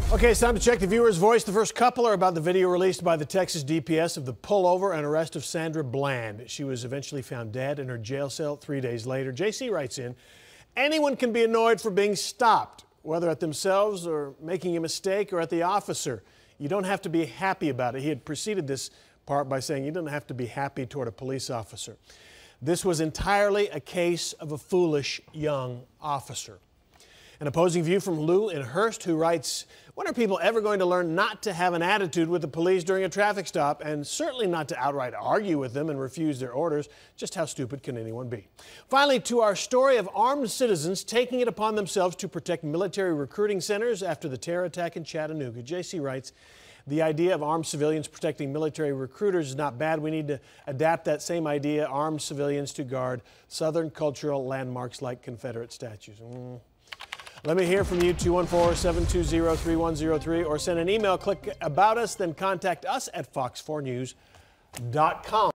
Okay, it's time to check the viewer's voice. The first couple are about the video released by the Texas DPS of the pullover and arrest of Sandra Bland. She was eventually found dead in her jail cell 3 days later. JC writes in, anyone can be annoyed for being stopped, whether at themselves or making a mistake or at the officer. You don't have to be happy about it. He had preceded this part by saying you don't have to be happy toward a police officer. This was entirely a case of a foolish young officer. An opposing view from Lou in Hurst, who writes, when are people ever going to learn not to have an attitude with the police during a traffic stop, and certainly not to outright argue with them and refuse their orders? Just how stupid can anyone be? Finally, to our story of armed citizens taking it upon themselves to protect military recruiting centers after the terror attack in Chattanooga. JC writes, the idea of armed civilians protecting military recruiters is not bad. We need to adapt that same idea, armed civilians to guard Southern cultural landmarks like Confederate statues. Let me hear from you, 214-720-3103, or send an email. Click About Us, then contact us at fox4news.com.